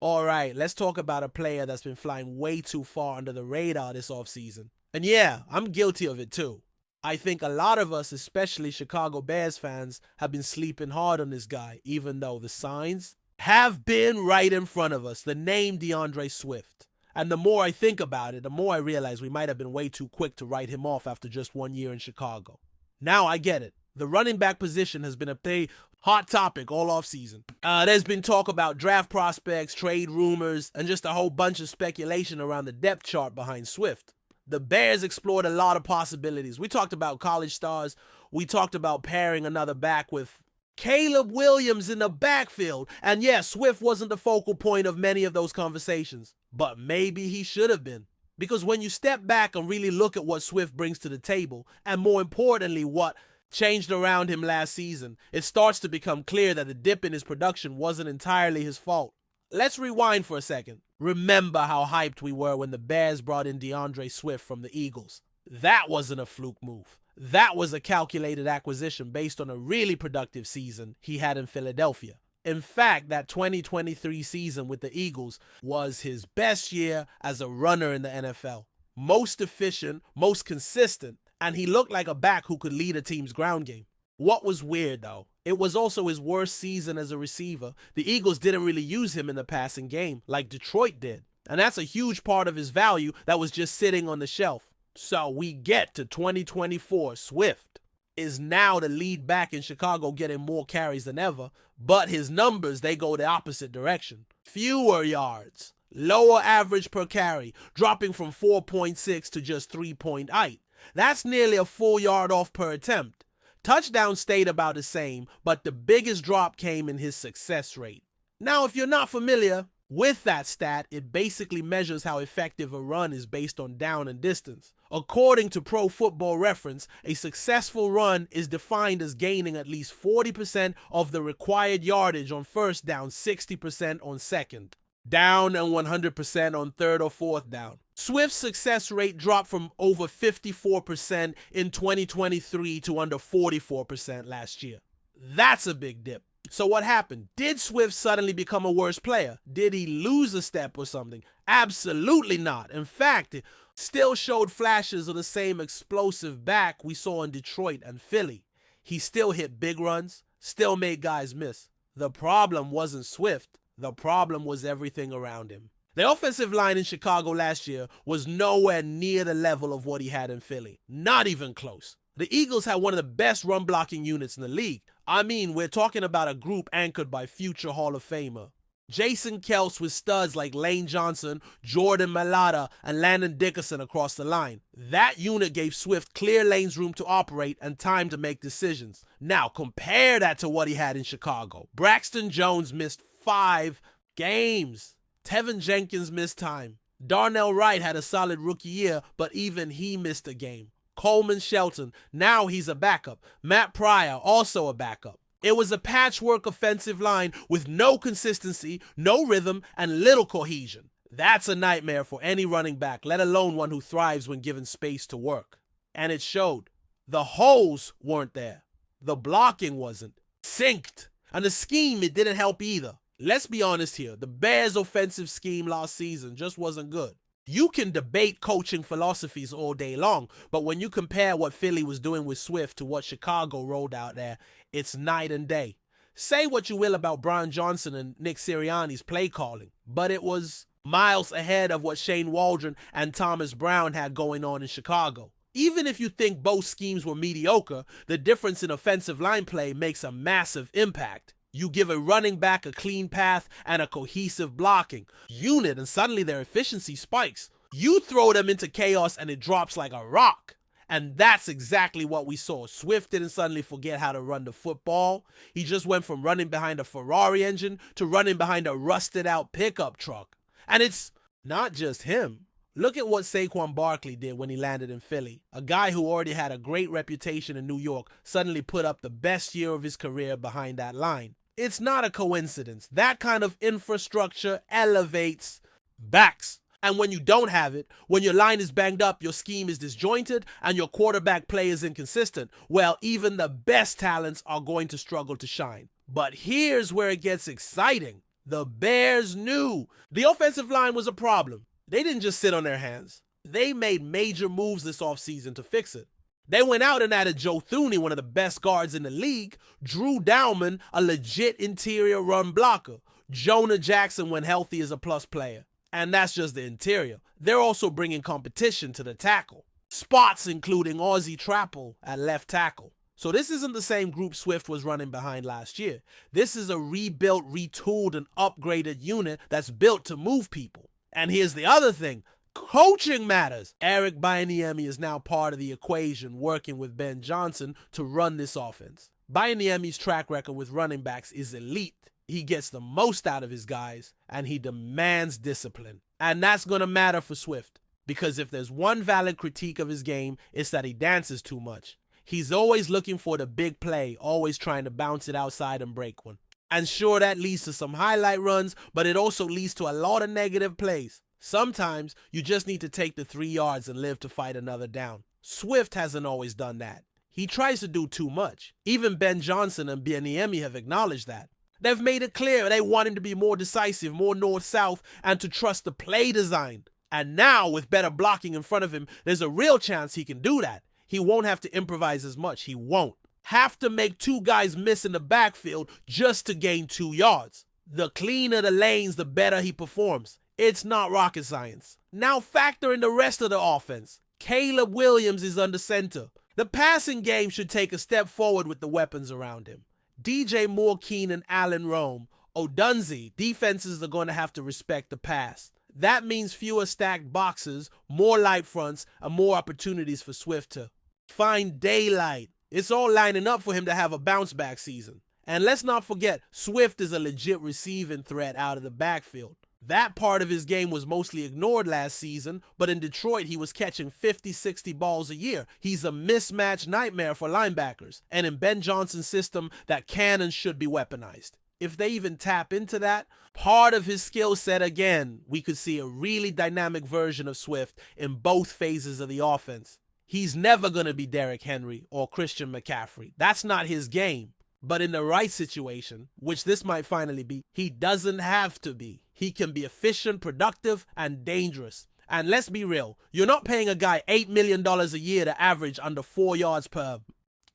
All right, let's talk about a player that's been flying way too far under the radar this offseason. And yeah, I'm guilty of it too. I think a lot of us, especially Chicago Bears fans, have been sleeping hard on this guy, even though the signs have been right in front of us. The name DeAndre Swift. And the more I think about it, the more I realize we might have been way too quick to write him off after just 1 year in Chicago. Now I get it. The running back position has been a hot topic all offseason. There's been talk about draft prospects, trade rumors, and just a whole bunch of speculation around the depth chart behind Swift. The Bears explored a lot of possibilities. We talked about college stars. We talked about pairing another back with Caleb Williams in the backfield. And yeah, Swift wasn't the focal point of many of those conversations, but maybe he should have been. Because when you step back and really look at what Swift brings to the table, and more importantly, what changed around him last season, it starts to become clear that the dip in his production wasn't entirely his fault. Let's rewind for a second. Remember how hyped we were when the Bears brought in DeAndre Swift from the Eagles. That wasn't a fluke move. That was a calculated acquisition based on a really productive season he had in Philadelphia. In fact, that 2023 season with the Eagles was his best year as a runner in the NFL. Most efficient, most consistent, and he looked like a back who could lead a team's ground game. What was weird, though, it was also his worst season as a receiver. The Eagles didn't really use him in the passing game like Detroit did. And that's a huge part of his value that was just sitting on the shelf. So we get to 2024. Swift is now the lead back in Chicago, getting more carries than ever, but his numbers, they go the opposite direction. Fewer yards, lower average per carry, dropping from 4.6 to just 3.8. That's nearly a full yard off per attempt. Touchdowns stayed about the same, but the biggest drop came in his success rate. Now, if you're not familiar with that stat, it basically measures how effective a run is based on down and distance. According to Pro Football Reference, a successful run is defined as gaining at least 40% of the required yardage on first down, 60% on second down, and 100% on third or fourth down. Swift's success rate dropped from over 54% in 2023 to under 44% last year. That's a big dip. So what happened? Did Swift suddenly become a worse player? Did he lose a step or something? Absolutely not. In fact, it still showed flashes of the same explosive back we saw in Detroit and Philly. He still hit big runs, still made guys miss. The problem wasn't Swift. The problem was everything around him. The offensive line in Chicago last year was nowhere near the level of what he had in Philly. Not even close. The Eagles had one of the best run blocking units in the league. I mean, we're talking about a group anchored by future Hall of Famer Jason Kelce with studs like Lane Johnson, Jordan Mailata, and Landon Dickerson across the line. That unit gave Swift clear lanes room to operate and time to make decisions. Now, compare that to what he had in Chicago. Braxton Jones missed 5 games. Tevin Jenkins missed time. Darnell Wright had a solid rookie year, but even he missed a game. Coleman Shelton, now he's a backup. Matt Pryor, also a backup. It was a patchwork offensive line with no consistency, no rhythm, and little cohesion. That's a nightmare for any running back, let alone one who thrives when given space to work. And it showed. The holes weren't there. The blocking wasn't. Synced. And the scheme, it didn't help either. Let's be honest here. The Bears' offensive scheme last season just wasn't good. You can debate coaching philosophies all day long, but when you compare what Philly was doing with Swift to what Chicago rolled out there, it's night and day. Say what you will about Brian Johnson and Nick Sirianni's play calling, but it was miles ahead of what Shane Waldron and Thomas Brown had going on in Chicago. Even if you think both schemes were mediocre, the difference in offensive line play makes a massive impact. You give a running back a clean path and a cohesive blocking unit, and suddenly their efficiency spikes. You throw them into chaos and it drops like a rock. And that's exactly what we saw. Swift didn't suddenly forget how to run the football. He just went from running behind a Ferrari engine to running behind a rusted out pickup truck. And it's not just him. Look at what Saquon Barkley did when he landed in Philly. A guy who already had a great reputation in New York suddenly put up the best year of his career behind that line. It's not a coincidence. That kind of infrastructure elevates backs. And when you don't have it, when your line is banged up, your scheme is disjointed, and your quarterback play is inconsistent, well, even the best talents are going to struggle to shine. But here's where it gets exciting. The Bears knew the offensive line was a problem. They didn't just sit on their hands. They made major moves this offseason to fix it. They went out and added Joe Thuney, one of the best guards in the league, Drew Dowman, a legit interior run blocker, Jonah Jackson when healthy is a plus player. And that's just the interior. They're also bringing competition to the tackle. Spots including Ozzie Trappel at left tackle. So this isn't the same group Swift was running behind last year. This is a rebuilt, retooled, and upgraded unit that's built to move people. And here's the other thing. Coaching matters. Eric Bieniemy is now part of the equation, working with Ben Johnson to run this offense. Bieniemy's track record with running backs is elite. He gets the most out of his guys, and he demands discipline. And that's going to matter for Swift, because if there's one valid critique of his game, it's that he dances too much. He's always looking for the big play, always trying to bounce it outside and break one. And sure, that leads to some highlight runs, but it also leads to a lot of negative plays. Sometimes you just need to take the 3 yards and live to fight another down. Swift hasn't always done that. He tries to do too much. Even Ben Johnson and Bieniemy have acknowledged that. They've made it clear they want him to be more decisive, more north-south, and to trust the play design. And now, with better blocking in front of him, there's a real chance he can do that. He won't have to improvise as much. He won't have to make 2 guys miss in the backfield just to gain 2 yards. The cleaner the lanes, the better he performs. It's not rocket science. Now factor in the rest of the offense. Caleb Williams is under center. The passing game should take a step forward with the weapons around him. DJ Moore, Keenan, Allen, Rome, Odunze. Defenses are going to have to respect the pass. That means fewer stacked boxes, more light fronts, and more opportunities for Swift to find daylight. It's all lining up for him to have a bounce-back season. And let's not forget, Swift is a legit receiving threat out of the backfield. That part of his game was mostly ignored last season, but in Detroit he was catching 50, 60 balls a year. He's a mismatch nightmare for linebackers, and in Ben Johnson's system, that can and should be weaponized. If they even tap into that, part of his skill set again, we could see a really dynamic version of Swift in both phases of the offense. He's never going to be Derrick Henry or Christian McCaffrey. That's not his game. But in the right situation, which this might finally be, he doesn't have to be. He can be efficient, productive, and dangerous. And let's be real, you're not paying a guy $8 million a year to average under 4 yards per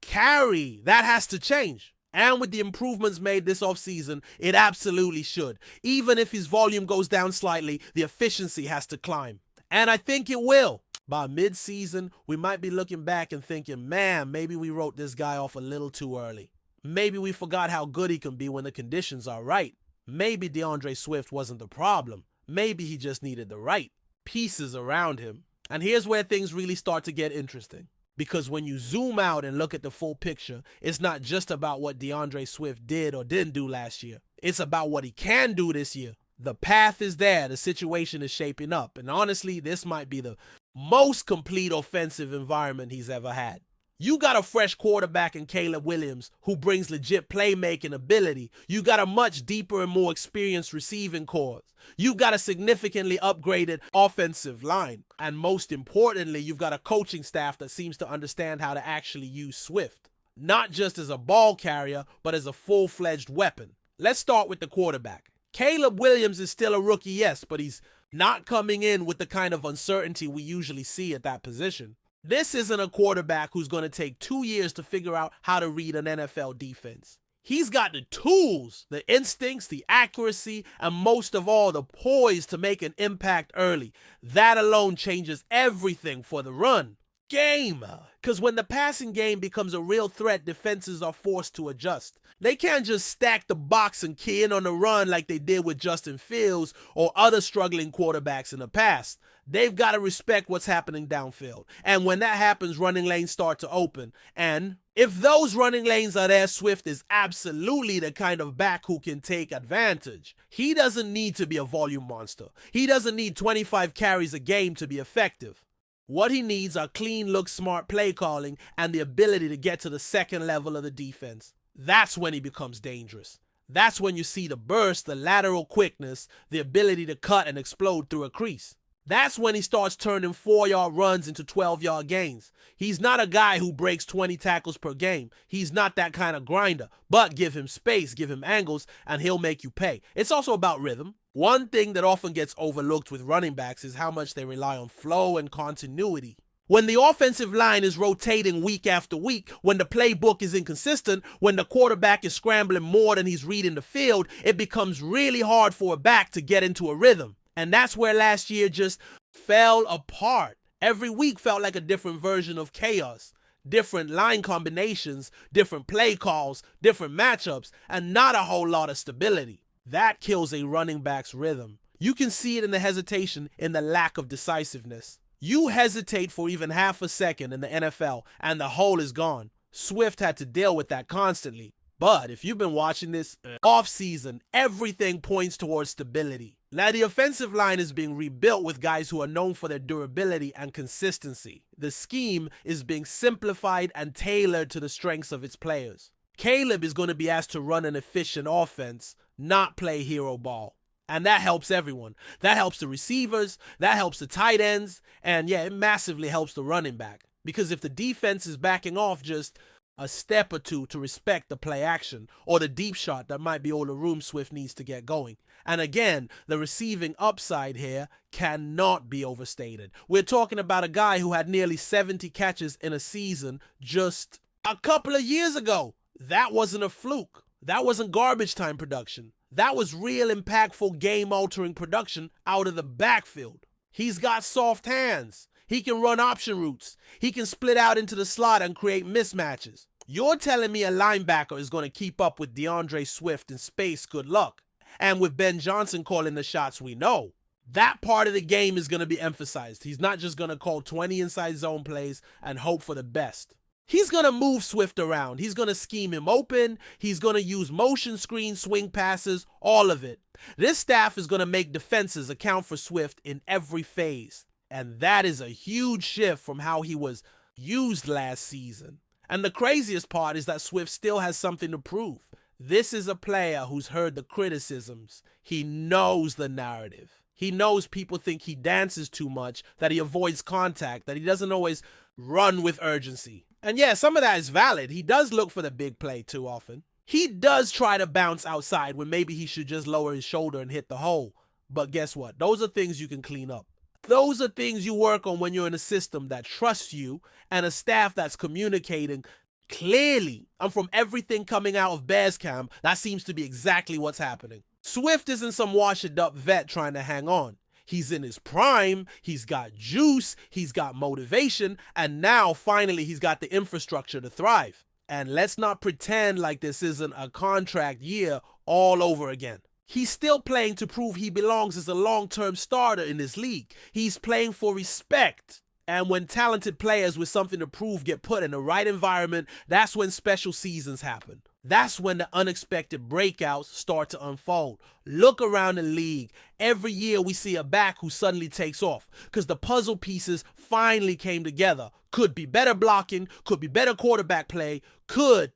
carry. That has to change. And with the improvements made this offseason, it absolutely should. Even if his volume goes down slightly, the efficiency has to climb. And I think it will. By mid-season, we might be looking back and thinking, man, maybe we wrote this guy off a little too early. Maybe we forgot how good he can be when the conditions are right. Maybe DeAndre Swift wasn't the problem. Maybe he just needed the right pieces around him. And here's where things really start to get interesting. Because when you zoom out and look at the full picture, it's not just about what DeAndre Swift did or didn't do last year. It's about what he can do this year. The path is there. The situation is shaping up. And honestly, this might be the most complete offensive environment he's ever had. You got a fresh quarterback in Caleb Williams who brings legit playmaking ability. You got a much deeper and more experienced receiving corps. You got a significantly upgraded offensive line. And most importantly, you've got a coaching staff that seems to understand how to actually use Swift. Not just as a ball carrier, but as a full-fledged weapon. Let's start with the quarterback. Caleb Williams is still a rookie, yes, but he's not coming in with the kind of uncertainty we usually see at that position. This isn't a quarterback who's going to take 2 years to figure out how to read an NFL defense. He's got the tools, the instincts, the accuracy, and most of all, the poise to make an impact early. That alone changes everything for the run game. Because when the passing game becomes a real threat, defenses are forced to adjust. They can't just stack the box and key in on the run like they did with Justin Fields or other struggling quarterbacks in the past. They've got to respect what's happening downfield. And when that happens, running lanes start to open. And if those running lanes are there, Swift is absolutely the kind of back who can take advantage. He doesn't need to be a volume monster. He doesn't need 25 carries a game to be effective. What he needs are clean look, smart play calling, and the ability to get to the second level of the defense. That's when he becomes dangerous. That's when you see the burst, the lateral quickness, the ability to cut and explode through a crease. That's when he starts turning 4-yard runs into 12-yard gains. He's not a guy who breaks 20 tackles per game. He's not that kind of grinder. But give him space, give him angles, and he'll make you pay. It's also about rhythm. One thing that often gets overlooked with running backs is how much they rely on flow and continuity. When the offensive line is rotating week after week, when the playbook is inconsistent, when the quarterback is scrambling more than he's reading the field, it becomes really hard for a back to get into a rhythm. And that's where last year just fell apart. Every week felt like a different version of chaos. Different line combinations, different play calls, different matchups, and not a whole lot of stability. That kills a running back's rhythm. You can see it in the hesitation, in the lack of decisiveness. You hesitate for even half a second in the NFL, and the hole is gone. Swift had to deal with that constantly. But if you've been watching this off-season, everything points towards stability. Now, the offensive line is being rebuilt with guys who are known for their durability and consistency. The scheme is being simplified and tailored to the strengths of its players. Caleb is going to be asked to run an efficient offense, not play hero ball. And that helps everyone. That helps the receivers, that helps the tight ends, and yeah, it massively helps the running back. Because if the defense is backing off just a step or two to respect the play action or the deep shot, that might be all the room Swift needs to get going. And again, the receiving upside here cannot be overstated. We're talking about a guy who had nearly 70 catches in a season just a couple of years ago. That wasn't a fluke. That wasn't garbage time production. That was real impactful game-altering production out of the backfield. He's got soft hands. He can run option routes. He can split out into the slot and create mismatches. You're telling me a linebacker is going to keep up with DeAndre Swift in space? Good luck. And with Ben Johnson calling the shots, we know that part of the game is going to be emphasized. He's not just going to call 20 inside zone plays and hope for the best. He's going to move Swift around. He's going to scheme him open. He's going to use motion screen, swing passes, all of it. This staff is going to make defenses account for Swift in every phase. And that is a huge shift from how he was used last season. And the craziest part is that Swift still has something to prove. This is a player who's heard the criticisms. He knows the narrative. He knows people think he dances too much, that he avoids contact, that he doesn't always run with urgency. And yeah, some of that is valid. He does look for the big play too often. He does try to bounce outside when maybe he should just lower his shoulder and hit the hole. But guess what? Those are things you can clean up. Those are things you work on when you're in a system that trusts you and a staff that's communicating clearly. And from everything coming out of Bears camp, that seems to be exactly what's happening. Swift isn't some washed-up vet trying to hang on. He's in his prime, he's got juice, he's got motivation, and now finally he's got the infrastructure to thrive. And let's not pretend like this isn't a contract year all over again. He's still playing to prove he belongs as a long-term starter in this league. He's playing for respect. And when talented players with something to prove get put in the right environment, that's when special seasons happen. That's when the unexpected breakouts start to unfold. Look around the league. Every year we see a back who suddenly takes off because the puzzle pieces finally came together. Could be better blocking, could be better quarterback play, could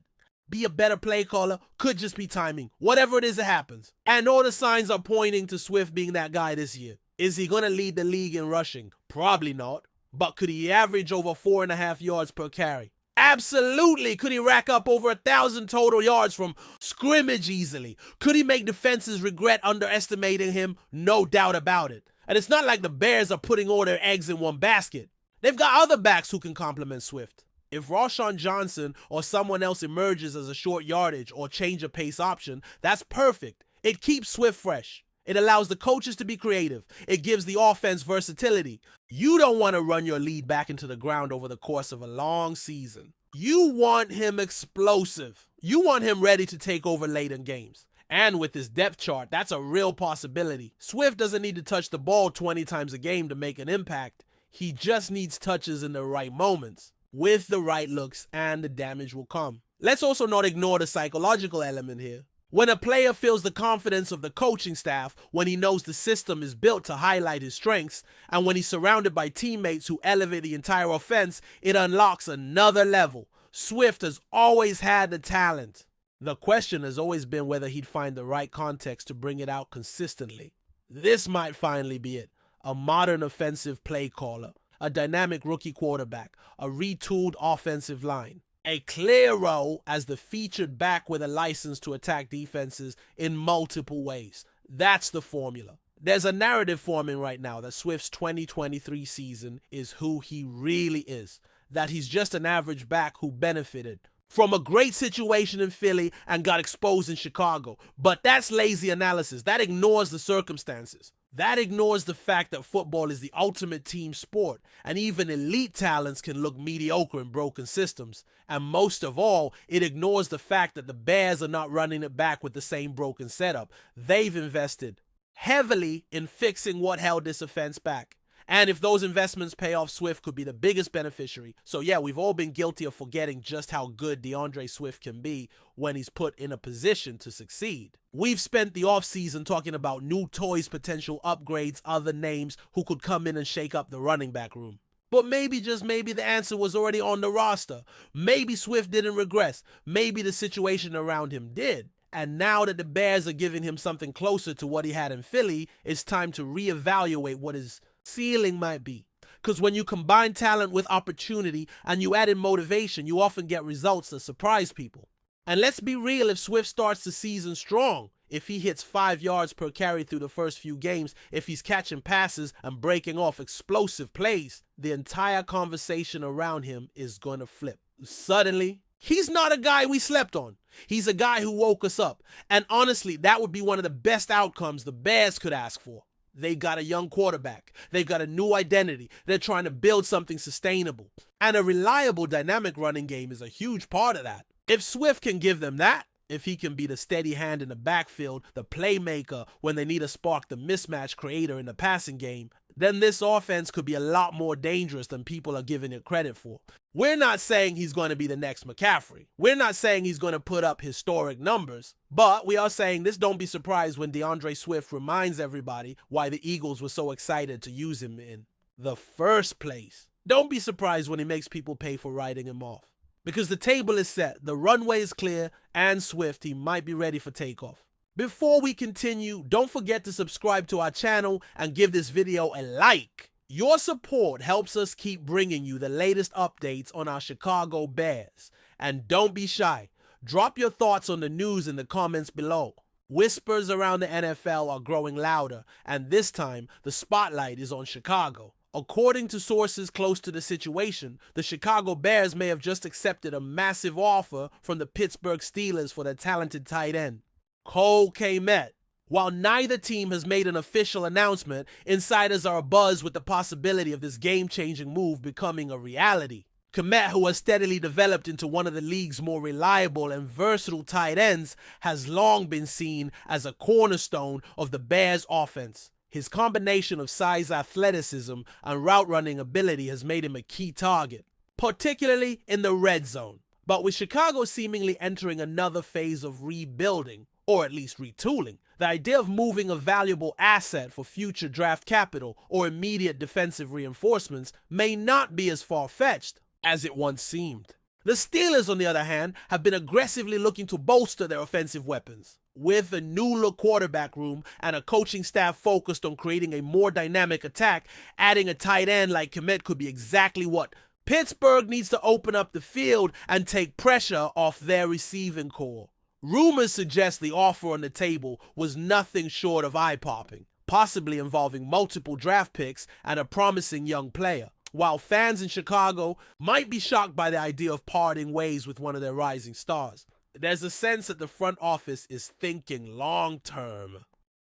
be a better play caller, could just be timing. Whatever it is, it happens. And all the signs are pointing to Swift being that guy this year. Is he going to lead the league in rushing? Probably not. But could he average over 4.5 yards per carry? Absolutely. Could he rack up over 1,000 total yards from scrimmage easily? Could he make defenses regret underestimating him? No doubt about it. And it's not like the Bears are putting all their eggs in one basket. They've got other backs who can complement Swift. If Rashawn Johnson or someone else emerges as a short yardage or change of pace option, that's perfect. It keeps Swift fresh. It allows the coaches to be creative. It gives the offense versatility. You don't want to run your lead back into the ground over the course of a long season. You want him explosive. You want him ready to take over late in games. And with this depth chart, that's a real possibility. Swift doesn't need to touch the ball 20 times a game to make an impact. He just needs touches in the right moments, with the right looks, and the damage will come. Let's also not ignore the psychological element here. When a player feels the confidence of the coaching staff, when he knows the system is built to highlight his strengths, and when he's surrounded by teammates who elevate the entire offense, it unlocks another level. Swift has always had the talent. The question has always been whether he'd find the right context to bring it out consistently. This might finally be it. a modern offensive play caller, a dynamic rookie quarterback, a retooled offensive line, a clear role as the featured back with a license to attack defenses in multiple ways. That's the formula. There's a narrative forming right now that Swift's 2023 season is who he really is, that he's just an average back who benefited from a great situation in Philly and got exposed in Chicago. But that's lazy analysis. That ignores the circumstances. That ignores the fact that football is the ultimate team sport, and even elite talents can look mediocre in broken systems. And most of all, it ignores the fact that the Bears are not running it back with the same broken setup. They've invested heavily in fixing what held this offense back. And if those investments pay off, Swift could be the biggest beneficiary. So yeah, we've all been guilty of forgetting just how good DeAndre Swift can be when he's put in a position to succeed. We've spent the offseason talking about new toys, potential upgrades, other names who could come in and shake up the running back room. But maybe, just maybe, the answer was already on the roster. Maybe Swift didn't regress. Maybe the situation around him did. And now that the Bears are giving him something closer to what he had in Philly, it's time to reevaluate what his ceiling might be. Because when you combine talent with opportunity and you add in motivation, you often get results that surprise people. And let's be real, if Swift starts the season strong, if he hits 5 yards per carry through the first few games, if he's catching passes and breaking off explosive plays, the entire conversation around him is going to flip. Suddenly, he's not a guy we slept on. He's a guy who woke us up. And honestly, that would be one of the best outcomes the Bears could ask for. They got a young quarterback. They've got a new identity. They're trying to build something sustainable. And a reliable, dynamic running game is a huge part of that. If Swift can give them that, if he can be the steady hand in the backfield, the playmaker when they need a spark, the mismatch creator in the passing game, then this offense could be a lot more dangerous than people are giving it credit for. We're not saying he's going to be the next McCaffrey. We're not saying he's going to put up historic numbers. But we are saying this: don't be surprised when DeAndre Swift reminds everybody why the Eagles were so excited to use him in the first place. Don't be surprised when he makes people pay for writing him off. Because the table is set, the runway is clear, and Swift, he might be ready for takeoff. Before we continue, don't forget to subscribe to our channel and give this video a like. Your support helps us keep bringing you the latest updates on our Chicago Bears. And don't be shy. Drop your thoughts on the news in the comments below. Whispers around the NFL are growing louder, and this time the spotlight is on Chicago. According to sources close to the situation, the Chicago Bears may have just accepted a massive offer from the Pittsburgh Steelers for their talented tight end, KMET. While neither team has made an official announcement, insiders are abuzz with the possibility of this game-changing move becoming a reality. KMET, who has steadily developed into one of the league's more reliable and versatile tight ends, has long been seen as a cornerstone of the Bears' offense. His combination of size, athleticism, and route running ability has made him a key target, particularly in the red zone. But with Chicago seemingly entering another phase of rebuilding, or at least retooling, the idea of moving a valuable asset for future draft capital or immediate defensive reinforcements may not be as far-fetched as it once seemed. The Steelers, on the other hand, have been aggressively looking to bolster their offensive weapons. With a new-look quarterback room and a coaching staff focused on creating a more dynamic attack, adding a tight end like KMET could be exactly what Pittsburgh needs to open up the field and take pressure off their receiving core. Rumors suggest the offer on the table was nothing short of eye-popping, possibly involving multiple draft picks and a promising young player. While fans in Chicago might be shocked by the idea of parting ways with one of their rising stars, there's a sense that the front office is thinking long-term.